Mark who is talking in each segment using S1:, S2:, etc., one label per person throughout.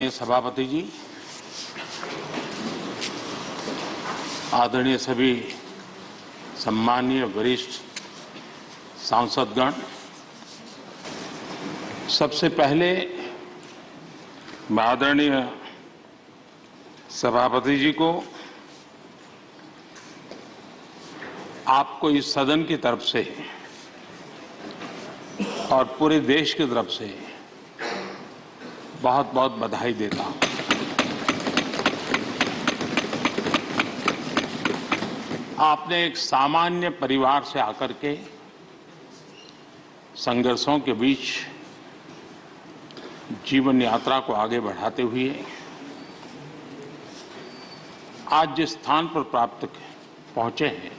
S1: सभापति जी, आदरणीय सभी सम्मानीय वरिष्ठ सांसदगण, सबसे पहले मैं आदरणीय सभापति जी को आपको इस सदन की तरफ से और पूरे देश की तरफ से बहुत बहुत बधाई देता हूं। आपने एक सामान्य परिवार से आकर के संघर्षों के बीच जीवन यात्रा को आगे बढ़ाते हुए आज जिस स्थान पर पहुंचे हैं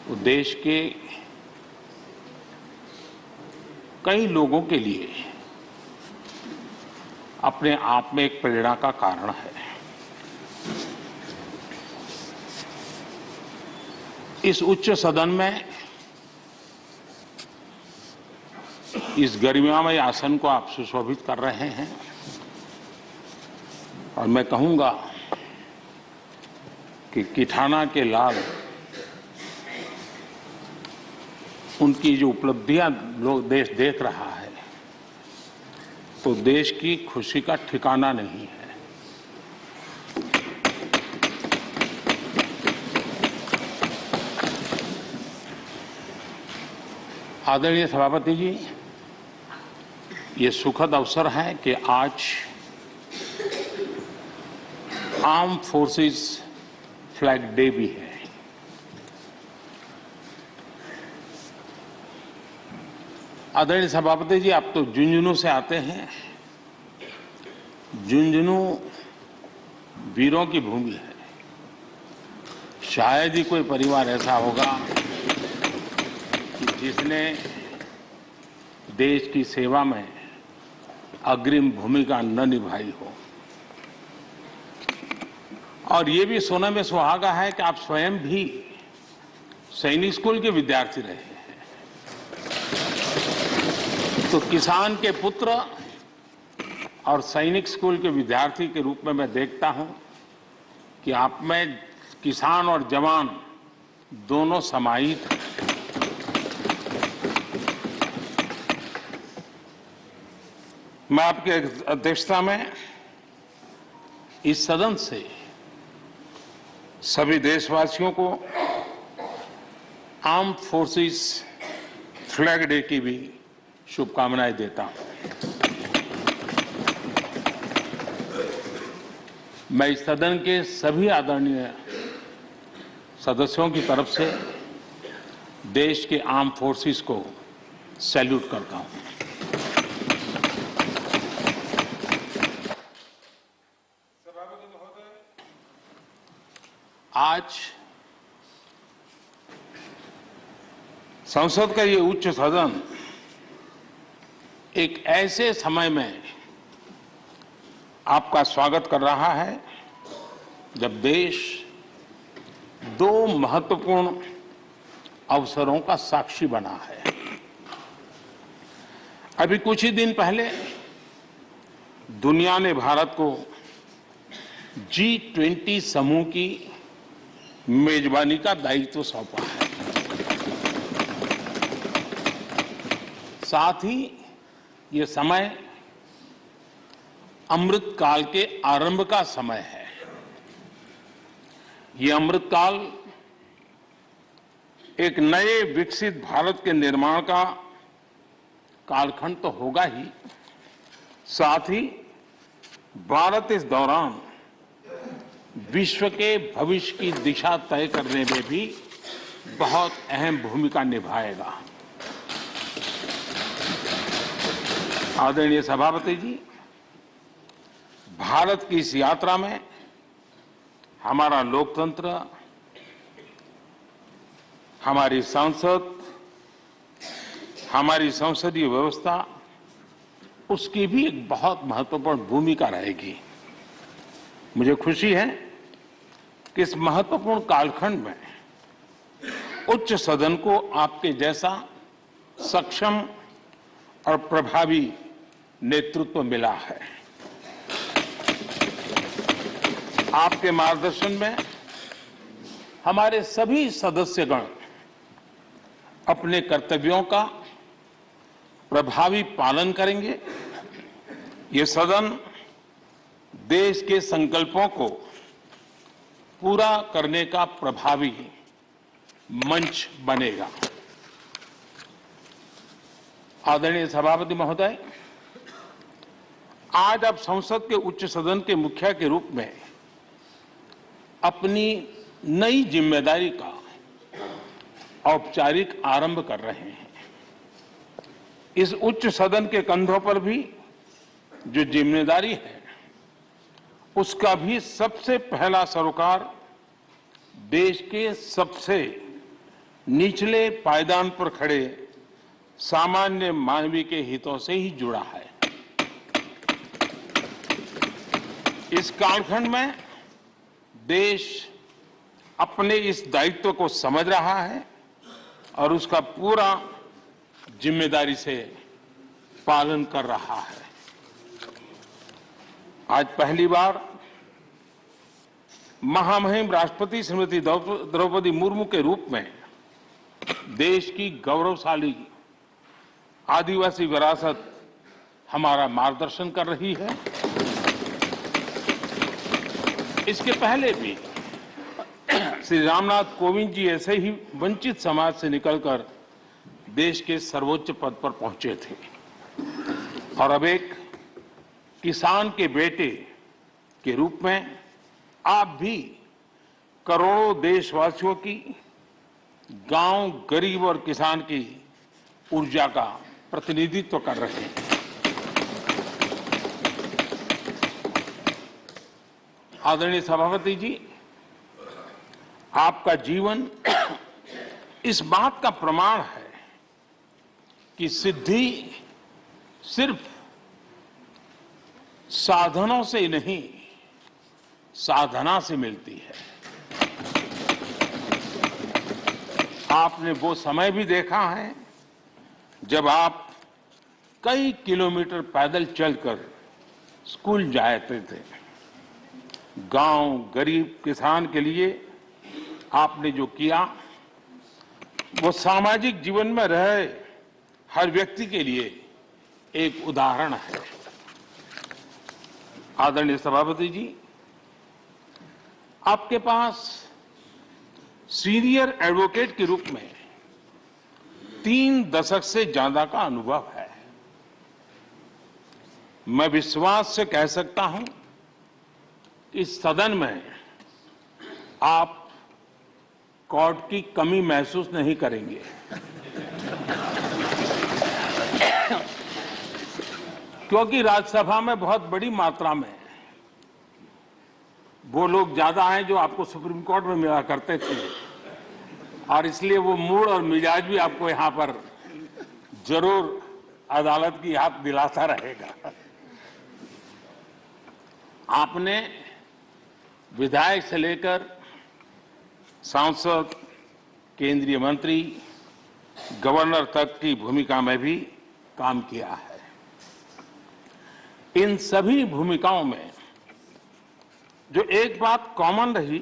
S1: वो देश के कई लोगों के लिए अपने आप में एक प्रेरणा का कारण है। इस उच्च सदन में इस गरिमामय आसन को आप सुशोभित कर रहे हैं और मैं कहूंगा कि किठाना के लाल उनकी जो उपलब्धियां लोग देश देख रहा है तो देश की खुशी का ठिकाना नहीं है। आदरणीय सभापति जी, ये सुखद अवसर है कि आज आर्म फोर्सेस फ्लैग डे भी है। आदरणीय सभापति जी, आप तो झुंझुनू से आते हैं। झुंझुनू वीरों की भूमि है। शायद ही कोई परिवार ऐसा होगा कि जिसने देश की सेवा में अग्रिम भूमिका न निभाई हो। और ये भी सोने में सुहागा है कि आप स्वयं भी सैनिक स्कूल के विद्यार्थी रहे हैं। तो किसान के पुत्र और सैनिक स्कूल के विद्यार्थी के रूप में मैं देखता हूं कि आप में किसान और जवान दोनों समाहित हैं। मैं आपकी अध्यक्षता में इस सदन से सभी देशवासियों को आर्म फोर्सेस फ्लैग डे की भी शुभकामनाएं देता हूं। मैं इस सदन के सभी आदरणीय सदस्यों की तरफ से देश के आर्म फोर्सेस को सैल्यूट करता हूं। आज संसद का ये उच्च सदन एक ऐसे समय में आपका स्वागत कर रहा है जब देश दो महत्वपूर्ण अवसरों का साक्षी बना है। अभी कुछ ही दिन पहले दुनिया ने भारत को G20 समूह की मेजबानी का दायित्व सौंपा है। साथ ही ये समय अमृतकाल के आरंभ का समय है। ये अमृतकाल एक नए विकसित भारत के निर्माण का कालखंड तो होगा ही, साथ ही भारत इस दौरान विश्व के भविष्य की दिशा तय करने में भी बहुत अहम भूमिका निभाएगा। आदरणीय सभापति जी, भारत की इस यात्रा में हमारा लोकतंत्र, हमारी संसद, हमारी संसदीय व्यवस्था, उसकी भी एक बहुत महत्वपूर्ण भूमिका रहेगी। मुझे खुशी है कि इस महत्वपूर्ण कालखंड में उच्च सदन को आपके जैसा सक्षम और प्रभावी नेतृत्व मिला है। आपके मार्गदर्शन में हमारे सभी सदस्यगण अपने कर्तव्यों का प्रभावी पालन करेंगे। ये सदन देश के संकल्पों को पूरा करने का प्रभावी मंच बनेगा। आदरणीय सभापति महोदय, आज आप संसद के उच्च सदन के मुखिया के रूप में अपनी नई जिम्मेदारी का औपचारिक आरंभ कर रहे हैं। इस उच्च सदन के कंधों पर भी जो जिम्मेदारी है, उसका भी सबसे पहला सरोकार देश के सबसे निचले पायदान पर खड़े सामान्य मानवीय के हितों से ही जुड़ा है। इस कालखंड में देश अपने इस दायित्व को समझ रहा है और उसका पूरा जिम्मेदारी से पालन कर रहा है। आज पहली बार महामहिम राष्ट्रपति श्रीमती द्रौपदी मुर्मू के रूप में देश की गौरवशाली आदिवासी विरासत हमारा मार्गदर्शन कर रही है। इसके पहले भी श्री रामनाथ कोविंद जी ऐसे ही वंचित समाज से निकलकर देश के सर्वोच्च पद पर पहुंचे थे और अब एक किसान के बेटे के रूप में आप भी करोड़ों देशवासियों की, गांव, गरीब और किसान की ऊर्जा का प्रतिनिधित्व कर रहे हैं। आदरणीय सभापति जी, आपका जीवन इस बात का प्रमाण है कि सिद्धि सिर्फ साधनों से ही नहीं, साधना से मिलती है। आपने वो समय भी देखा है जब आप कई किलोमीटर पैदल चलकर स्कूल जाते थे। गांव, गरीब, किसान के लिए आपने जो किया वो सामाजिक जीवन में रहे हर व्यक्ति के लिए एक उदाहरण है। आदरणीय सभापति जी, आपके पास सीनियर एडवोकेट के रूप में 3 दशक से ज्यादा का अनुभव है। मैं विश्वास से कह सकता हूं कि इस सदन में आप कोर्ट की कमी महसूस नहीं करेंगे। क्योंकि राज्यसभा में बहुत बड़ी मात्रा में वो लोग ज्यादा हैं जो आपको सुप्रीम कोर्ट में मिला करते थे और इसलिए वो मूड और मिजाज भी आपको यहां पर जरूर अदालत की याद दिलाता रहेगा। आपने विधायक से लेकर सांसद, केंद्रीय मंत्री, गवर्नर तक की भूमिका में भी काम किया है। इन सभी भूमिकाओं में जो एक बात कॉमन रही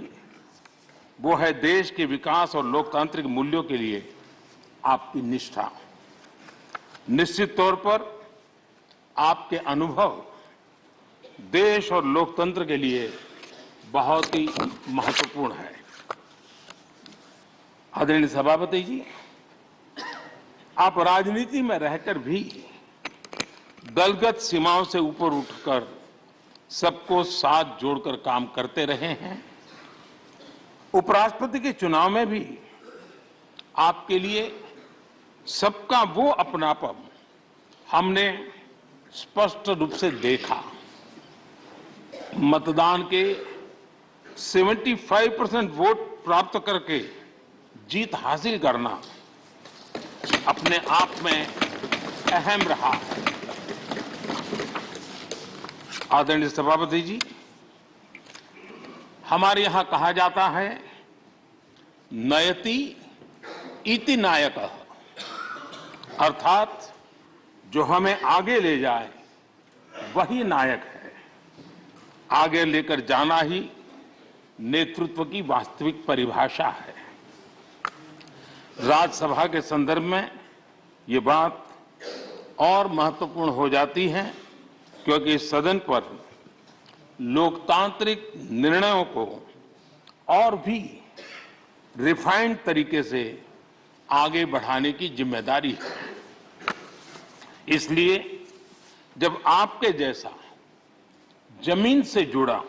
S1: वो है देश के विकास और लोकतांत्रिक मूल्यों के लिए आपकी निष्ठा। निश्चित तौर पर आपके अनुभव देश और लोकतंत्र के लिए बहुत ही महत्वपूर्ण है। आदरणीय सभापति जी, आप राजनीति में रहकर भी दलगत सीमाओं से ऊपर उठकर सबको साथ जोड़कर काम करते रहे हैं। उपराष्ट्रपति के चुनाव में भी आपके लिए सबका वो अपनापन हमने स्पष्ट रूप से देखा। मतदान के 75% वोट प्राप्त करके जीत हासिल करना अपने आप में अहम रहा है। आदरणीय सभापति जी, हमारे यहां कहा जाता है नयति इति नायकः, अर्थात जो हमें आगे ले जाए वही नायक है। आगे लेकर जाना ही नेतृत्व की वास्तविक परिभाषा है। राज्यसभा के संदर्भ में ये बात और महत्वपूर्ण हो जाती है क्योंकि इस सदन पर लोकतांत्रिक निर्णयों को और भी रिफाइंड तरीके से आगे बढ़ाने की जिम्मेदारी है। इसलिए जब आपके जैसा जमीन से जुड़ा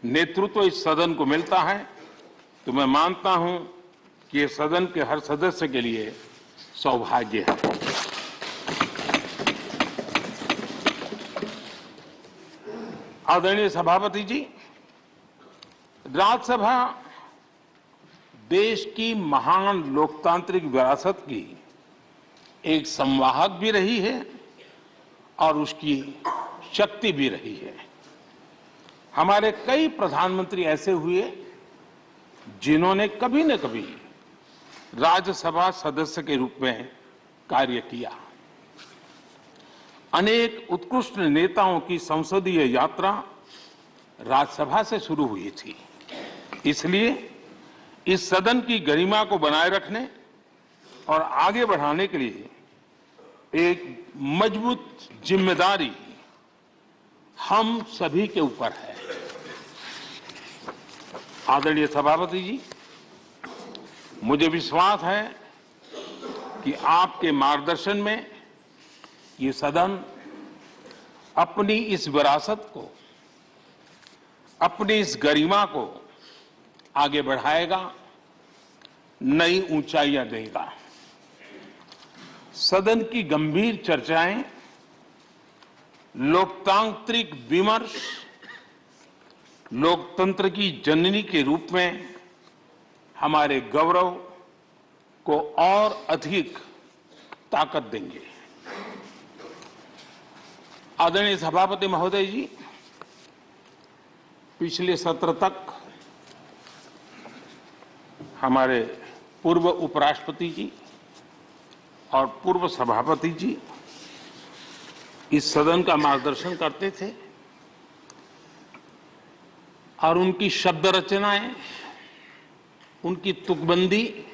S1: नेतृत्व इस सदन को मिलता है तो मैं मानता हूं कि ये सदन के हर सदस्य के लिए सौभाग्य है। आदरणीय सभापति जी, राज्यसभा देश की महान लोकतांत्रिक विरासत की एक संवाहक भी रही है और उसकी शक्ति भी रही है। हमारे कई प्रधानमंत्री ऐसे हुए जिन्होंने कभी न कभी राज्यसभा सदस्य के रूप में कार्य किया। अनेक उत्कृष्ट नेताओं की संसदीय यात्रा राज्यसभा से शुरू हुई थी। इसलिए इस सदन की गरिमा को बनाए रखने और आगे बढ़ाने के लिए एक मजबूत जिम्मेदारी हम सभी के ऊपर है। आदरणीय सभापति जी, मुझे विश्वास है कि आपके मार्गदर्शन में ये सदन अपनी इस विरासत को, अपनी इस गरिमा को आगे बढ़ाएगा, नई ऊंचाइयां देगा। सदन की गंभीर चर्चाएं, लोकतांत्रिक विमर्श लोकतंत्र की जननी के रूप में हमारे गौरव को और अधिक ताकत देंगे। आदरणीय सभापति महोदय जी, पिछले सत्र तक हमारे पूर्व उपराष्ट्रपति जी और पूर्व सभापति जी इस सदन का मार्गदर्शन करते थे और उनकी शब्द रचनाएं, उनकी तुकबंदी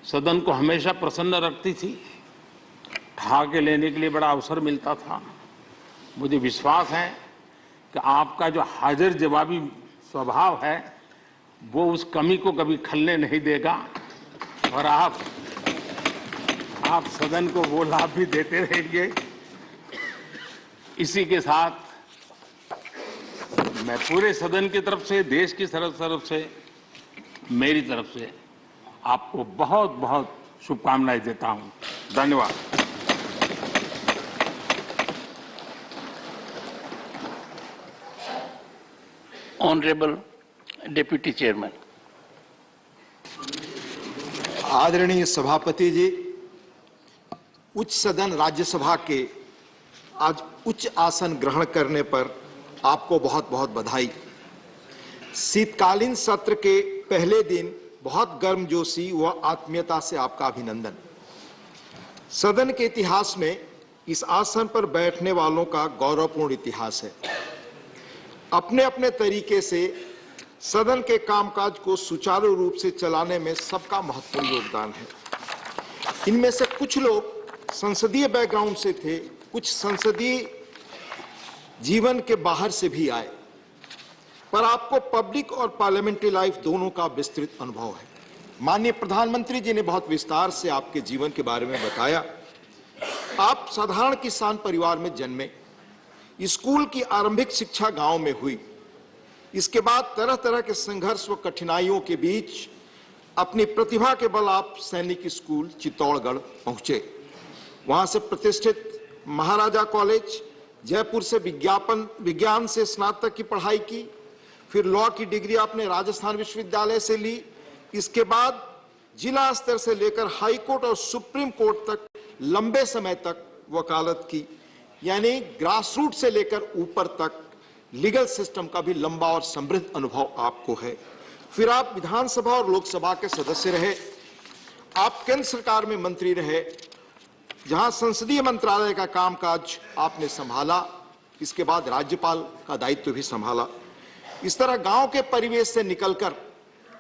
S1: सदन को हमेशा प्रसन्न रखती थी। ठहाके लेने के लिए बड़ा अवसर मिलता था। मुझे विश्वास है कि आपका जो हाजिर जवाबी स्वभाव है वो उस कमी को कभी खलने नहीं देगा और आप सदन को वो लाभ भी देते रहेंगे। इसी के साथ मैं पूरे सदन की तरफ से, देश की तरफ से, मेरी तरफ से आपको बहुत बहुत शुभकामनाएं देता हूं। धन्यवाद।
S2: Honourable deputy chairman.
S3: आदरणीय सभापति जी, उच्च सदन राज्यसभा के आज उच्च आसन ग्रहण करने पर आपको बहुत बहुत बधाई। शीतकालीन सत्र के पहले दिन बहुत गर्मजोशी व आत्मीयता से आपका अभिनंदन। सदन के इतिहास में इस आसन पर बैठने वालों का गौरवपूर्ण इतिहास है। अपने अपने तरीके से सदन के कामकाज को सुचारू रूप से चलाने में सबका महत्वपूर्ण योगदान है। इनमें से कुछ लोग संसदीय बैकग्राउंड से थे, कुछ संसदीय जीवन के बाहर से भी आए, पर आपको पब्लिक और पार्लियामेंट्री लाइफ दोनों का विस्तृत अनुभव है। माननीय प्रधानमंत्री जी ने बहुत विस्तार से आपके जीवन के बारे में बताया। आप साधारण किसान परिवार में जन्मे, स्कूल की आरंभिक शिक्षा गांव में हुई। इसके बाद तरह तरह के संघर्ष व कठिनाइयों के बीच अपनी प्रतिभा के बल आप सैनिक स्कूल चित्तौड़गढ़ पहुंचे। वहां से प्रतिष्ठित महाराजा कॉलेज जयपुर से विज्ञान से स्नातक की पढ़ाई की। फिर लॉ की डिग्री आपने राजस्थान विश्वविद्यालय से ली। इसके बाद जिला स्तर से लेकर हाई कोर्ट और सुप्रीम कोर्ट तक लंबे समय तक वकालत की, यानी ग्रास रूट से लेकर ऊपर तक लीगल सिस्टम का भी लंबा और समृद्ध अनुभव आपको है। फिर आप विधानसभा और लोकसभा के सदस्य रहे। आप केंद्र सरकार में मंत्री रहे, जहां संसदीय मंत्रालय का कामकाज आपने संभाला। इसके बाद राज्यपाल का दायित्व भी संभाला। इस तरह गांव के परिवेश से निकलकर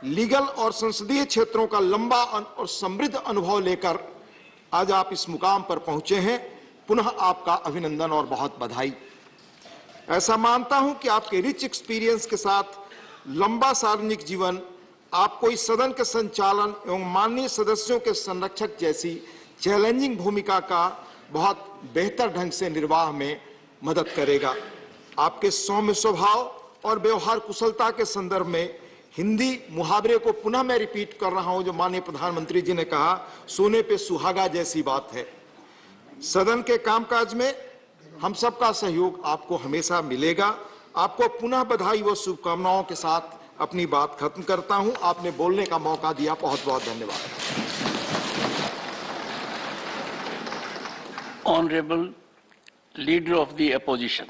S3: लीगल और संसदीय क्षेत्रों का लंबा और समृद्ध अनुभव लेकर आज आप इस मुकाम पर पहुंचे हैं। पुनः आपका अभिनंदन और बहुत बधाई। ऐसा मानता हूं कि आपके रिच एक्सपीरियंस के साथ लंबा सार्वजनिक जीवन आपको इस सदन के संचालन एवं माननीय सदस्यों के संरक्षक जैसी चैलेंजिंग भूमिका का बहुत बेहतर ढंग से निर्वाह में मदद करेगा। आपके सौम्य स्वभाव और व्यवहार कुशलता के संदर्भ में हिंदी मुहावरे को पुनः मैं रिपीट कर रहा हूं, जो माननीय प्रधानमंत्री जी ने कहा, सोने पे सुहागा जैसी बात है। सदन के कामकाज में हम सबका सहयोग आपको हमेशा मिलेगा। आपको पुनः बधाई व शुभकामनाओं के साथ अपनी बात खत्म करता हूं। आपने बोलने का मौका दिया, बहुत बहुत धन्यवाद।
S2: Honorable Leader of the Opposition.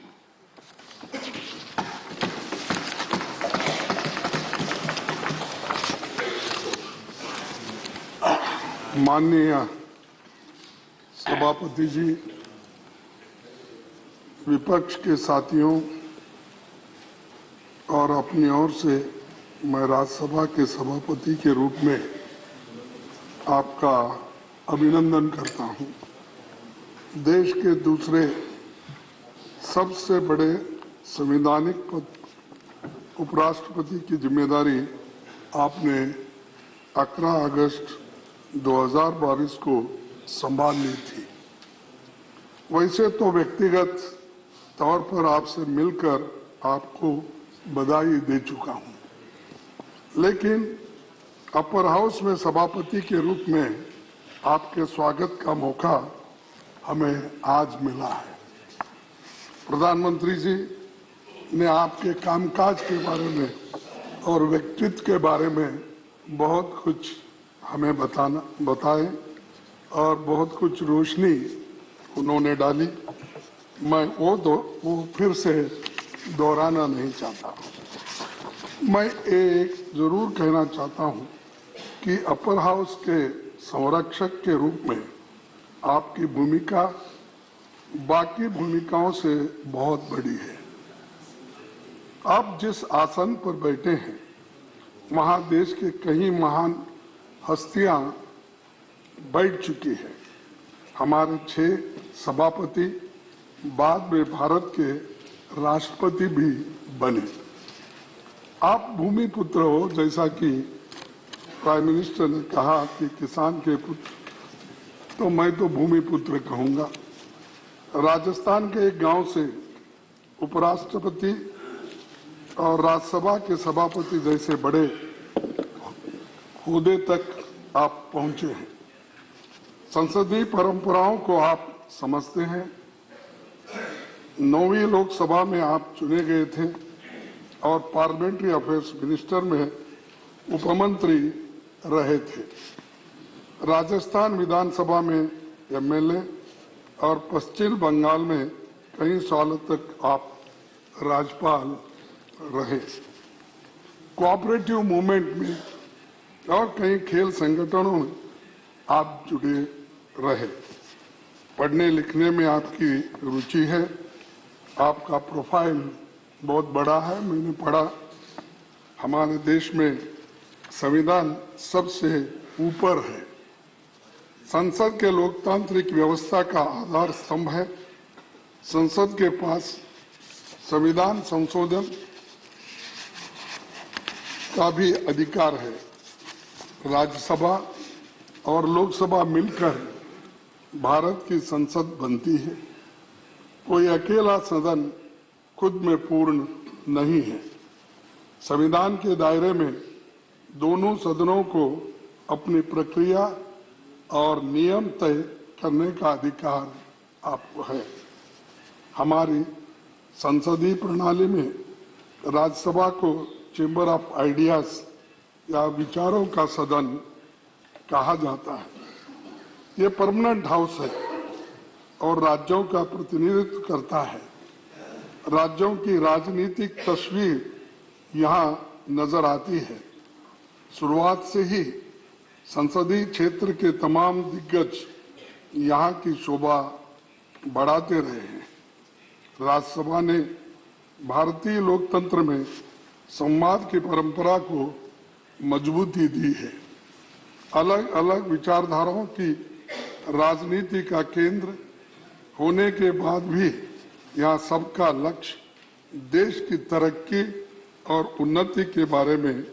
S4: माननीय सभापति जी, विपक्ष के साथियों और अपनी ओर से मैं राज्यसभा के सभापति के रूप में आपका अभिनंदन करता हूं। देश के दूसरे सबसे बड़े संवैधानिक पद उपराष्ट्रपति की जिम्मेदारी आपने 11 अगस्त 2022 को संभाल ली थी। वैसे तो व्यक्तिगत तौर पर आपसे मिलकर आपको बधाई दे चुका हूं, लेकिन अपर हाउस में सभापति के रूप में आपके स्वागत का मौका हमें आज मिला है। प्रधानमंत्री जी ने आपके कामकाज के बारे में और व्यक्तित्व के बारे में बहुत कुछ हमें बताए और बहुत कुछ रोशनी उन्होंने डाली। मैं वो फिर से दोहराना नहीं चाहता। मैं एक जरूर कहना चाहता हूं कि अपर हाउस के संरक्षक के रूप में आपकी भूमिका बाकी भूमिकाओं से बहुत बड़ी है। आप जिस आसन पर बैठे हैं वहां देश के कई महान हस्तियां बैठ चुकी है। हमारे 6 सभापति बाद में भारत के राष्ट्रपति भी बने। आप भूमि पुत्र हो, जैसा कि प्राइम मिनिस्टर ने कहा कि किसान के पुत्र, तो मैं तो भूमि पुत्र कहूंगा। राजस्थान के एक गांव से उपराष्ट्रपति और राज्यसभा के सभापति जैसे बड़े ओहदे तक आप पहुंचे हैं। संसदीय परंपराओं को आप समझते हैं। 9वीं लोकसभा में आप चुने गए थे और पार्लियामेंट्री अफेयर्स मिनिस्टर में उपमंत्री रहे थे। राजस्थान विधानसभा में एमएलए और पश्चिम बंगाल में कई सालों तक आप राज्यपाल रहे। कोऑपरेटिव मूवमेंट में और कई खेल संगठनों में आप जुड़े रहे। पढ़ने लिखने में आपकी रुचि है। आपका प्रोफाइल बहुत बड़ा है। मैंने पढ़ा, हमारे देश में संविधान सबसे ऊपर है। संसद के लोकतांत्रिक व्यवस्था का आधार स्तंभ है। संसद के पास संविधान संशोधन का भी अधिकार है। राज्यसभा और लोकसभा मिलकर भारत की संसद बनती है। कोई अकेला सदन खुद में पूर्ण नहीं है। संविधान के दायरे में दोनों सदनों को अपनी प्रक्रिया और नियम तय करने का अधिकार आपको है। हमारी संसदीय प्रणाली में राज्यसभा को चेंबर ऑफ आइडियाज या विचारों का सदन कहा जाता है। ये परमानेंट हाउस है और राज्यों का प्रतिनिधित्व करता है। राज्यों की राजनीतिक तस्वीर यहाँ नजर आती है। शुरुआत से ही संसदीय क्षेत्र के तमाम दिग्गज यहाँ की शोभा बढ़ाते रहे हैं। राज्यसभा ने भारतीय लोकतंत्र में संवाद की परंपरा को मजबूती दी है। अलग अलग विचारधाराओं की राजनीति का केंद्र होने के बाद भी यहाँ सबका लक्ष्य देश की तरक्की और उन्नति के बारे में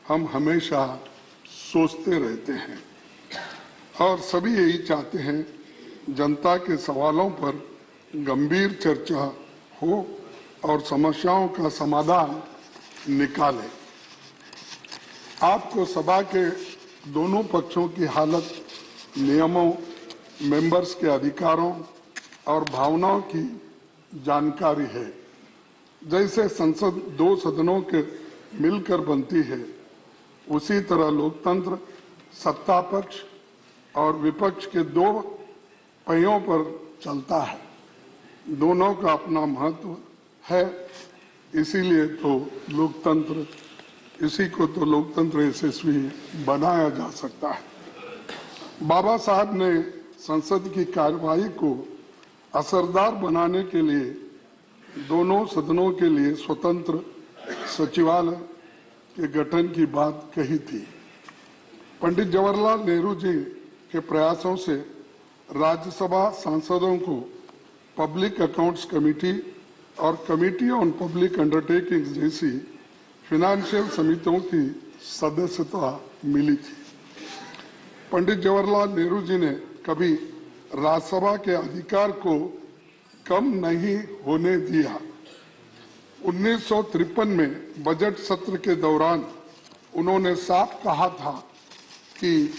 S4: हम हमेशा सोचते रहते हैं और सभी यही चाहते हैं जनता के सवालों पर गंभीर चर्चा हो और समस्याओं का समाधान निकाले। आपको सभा के दोनों पक्षों की हालत, नियमों, मेंबर्स के अधिकारों और भावनाओं की जानकारी है। जैसे संसद दो सदनों के मिलकर बनती है, उसी तरह लोकतंत्र सत्ता पक्ष और विपक्ष के दो पहियों पर चलता है। दोनों का अपना महत्व है, इसीलिए तो लोकतंत्र, इसी को तो लोकतंत्र यशस्वी बनाया जा सकता है। बाबा साहब ने संसद की कार्यवाही को असरदार बनाने के लिए दोनों सदनों के लिए स्वतंत्र सचिवालय के गठन की बात कही थी। पंडित जवाहरलाल नेहरू जी के प्रयासों से राज्यसभा सांसदों को पब्लिक अकाउंट्स कमेटी और कमेटी ऑन पब्लिक अंडरटेकिंग्स जैसी फाइनेंशियल समितियों की सदस्यता मिली थी। पंडित जवाहरलाल नेहरू जी ने कभी राज्यसभा के अधिकार को कम नहीं होने दिया। 1953 में बजट सत्र के दौरान उन्होंने साफ कहा था कि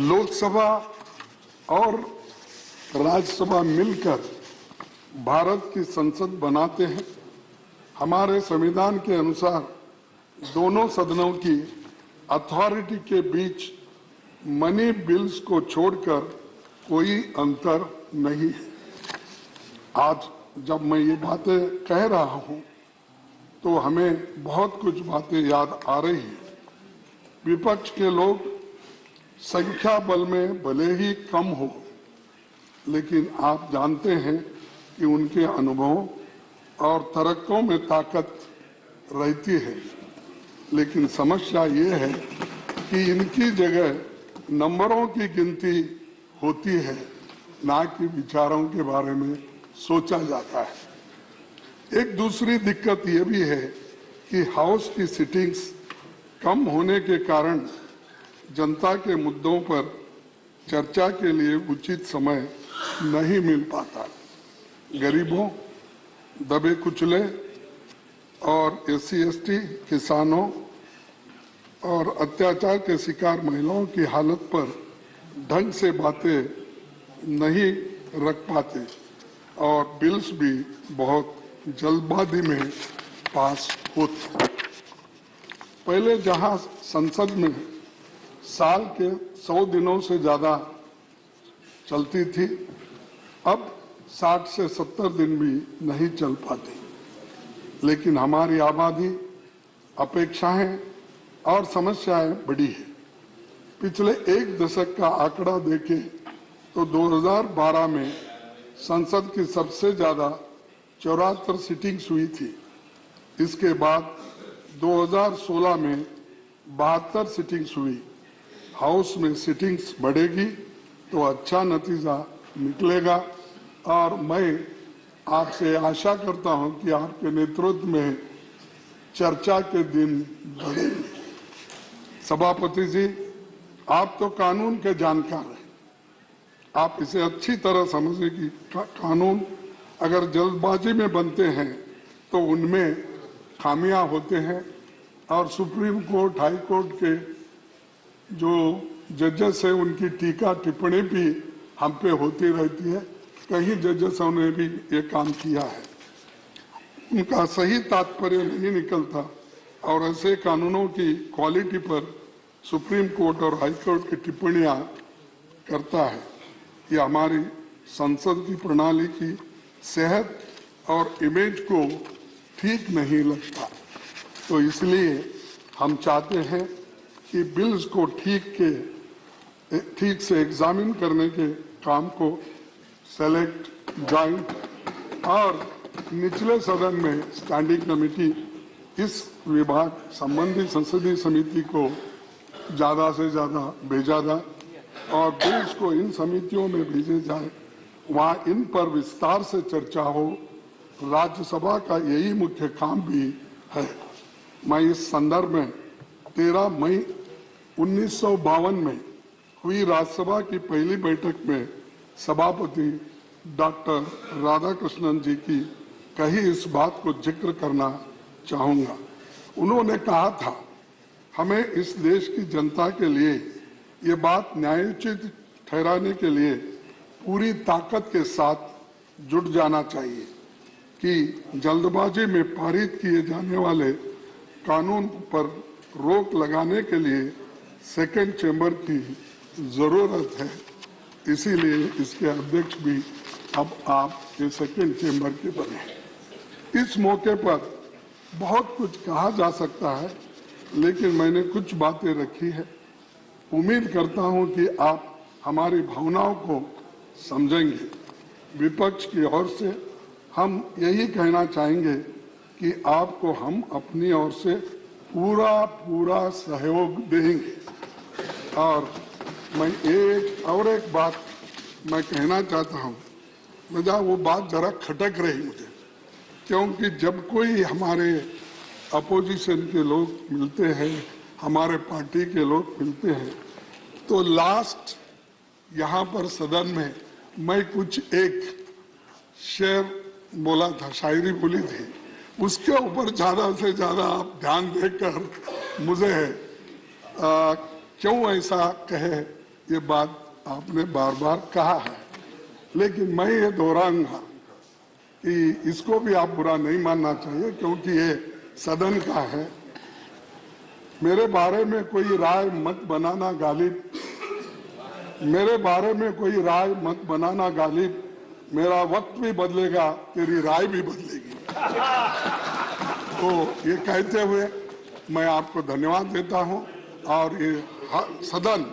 S4: लोकसभा और राज्यसभा मिलकर भारत की संसद बनाते हैं। हमारे संविधान के अनुसार दोनों सदनों की अथॉरिटी के बीच मनी बिल्स को छोड़कर कोई अंतर नहीं है। आज जब मैं ये बातें कह रहा हूं तो हमें बहुत कुछ बातें याद आ रही हैं। विपक्ष के लोग संख्या बल में भले ही कम हो, लेकिन आप जानते हैं कि उनके अनुभवों और तर्कों में ताकत रहती है। लेकिन समस्या ये है कि इनकी जगह नंबरों की गिनती होती है, ना कि विचारों के बारे में सोचा जाता है। एक दूसरी दिक्कत ये भी है कि हाउस की सिटिंग्स कम होने के कारण जनता के मुद्दों पर चर्चा के लिए उचित समय नहीं मिल पाता। गरीबों, दबे कुचले और SC/ST किसानों और अत्याचार के शिकार महिलाओं की हालत पर ढंग से बातें नहीं रख पाते और बिल्स भी बहुत जल्दबाजी में पास होते। पहले जहां संसद में साल के 100 दिनों से ज्यादा चलती थी, अब 60 से 70 दिन भी नहीं चल पाती। लेकिन हमारी आबादी, अपेक्षाएं और समस्याएं बड़ी है। पिछले एक दशक का आंकड़ा देखें तो 2012 में संसद की सबसे ज्यादा 74 सिटिंग्स हुई थी। इसके बाद 2016 में 72 सिटिंग्स हुई। हाउस में सिटिंग्स बढ़ेगी तो अच्छा नतीजा निकलेगा और मैं आपसे आशा करता हूं कि आपके नेतृत्व में चर्चा के दिन बढ़ेंगे। सभापति जी, आप तो कानून के जानकार हैं। आप इसे अच्छी तरह समझे कि कानून अगर जल्दबाजी में बनते हैं तो उनमें खामियां होते हैं और सुप्रीम कोर्ट, हाई कोर्ट के जो जजेस है उनकी टीका टिप्पणी भी हम पे होती रहती है। कई जजेसों ने भी ये काम किया है, उनका सही तात्पर्य नहीं निकलता और ऐसे कानूनों की क्वालिटी पर सुप्रीम कोर्ट और हाई कोर्ट की टिप्पणियां करता है। ये हमारी संसद की प्रणाली की सेहत और इमेज को ठीक नहीं लगता। तो इसलिए हम चाहते हैं कि बिल्स को ठीक से एग्जामिन करने के काम को सेलेक्ट, जॉइंट और निचले सदन में स्टैंडिंग कमेटी इस विभाग संबंधी संसदीय समिति को ज्यादा से ज्यादा भेजा जाए और बिल्स को इन समितियों में भेजे जाए, वहां इन पर विस्तार से चर्चा हो। राज्यसभा का यही मुख्य काम भी है। मैं इस संदर्भ में 13 मई 1952 में हुई राज्यसभा की पहली बैठक में सभापति डॉक्टर राधाकृष्णन जी की कही इस बात को जिक्र करना चाहूंगा। उन्होंने कहा था, हमें इस देश की जनता के लिए ये बात न्यायोचित ठहराने के लिए पूरी ताकत के साथ जुट जाना चाहिए कि जल्दबाजी में पारित किए जाने वाले कानून पर रोक लगाने के लिए सेकेंड चेंबर की जरूरत है। इसीलिए इसके अध्यक्ष भी अब आप ये सेकेंड चेंबर के बने। इस मौके पर बहुत कुछ कहा जा सकता है, लेकिन मैंने कुछ बातें रखी है। उम्मीद करता हूं कि आप हमारी भावनाओं को समझेंगे। विपक्ष की ओर से हम यही कहना चाहेंगे कि आपको हम अपनी ओर से पूरा सहयोग देंगे। और मैं एक बात मैं कहना चाहता हूं, मुझे वो बात जरा खटक रही मुझे, क्योंकि जब कोई हमारे अपोजिशन के लोग मिलते हैं, हमारे पार्टी के लोग मिलते हैं, तो लास्ट यहाँ पर सदन में मैं कुछ एक शेर बोला था, शायरी बोली थी, उसके ऊपर ज्यादा से ज्यादा आप ध्यान देकर मुझे क्यों ऐसा कहे ये बात आपने बार बार कहा है, लेकिन मैं ये दोहराऊंगा कि इसको भी आप बुरा नहीं मानना चाहिए, क्योंकि ये सदन का है। मेरे बारे में कोई राय मत बनाना गालिब, मेरे बारे में कोई राय मत बनाना गालिब, मेरा वक्त भी बदलेगा, तेरी राय भी बदलेगी। तो ये कहते हुए मैं आपको धन्यवाद देता हूं और ये सदन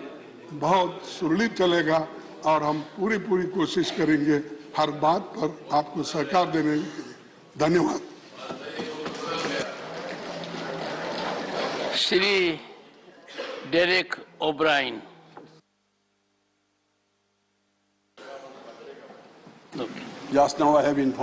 S4: बहुत सुरक्षित चलेगा और हम पूरी कोशिश करेंगे हर बात पर आपको सहकार देने के लिए। धन्यवाद।
S2: Shri Derek O'Brien.
S5: Just now I have informed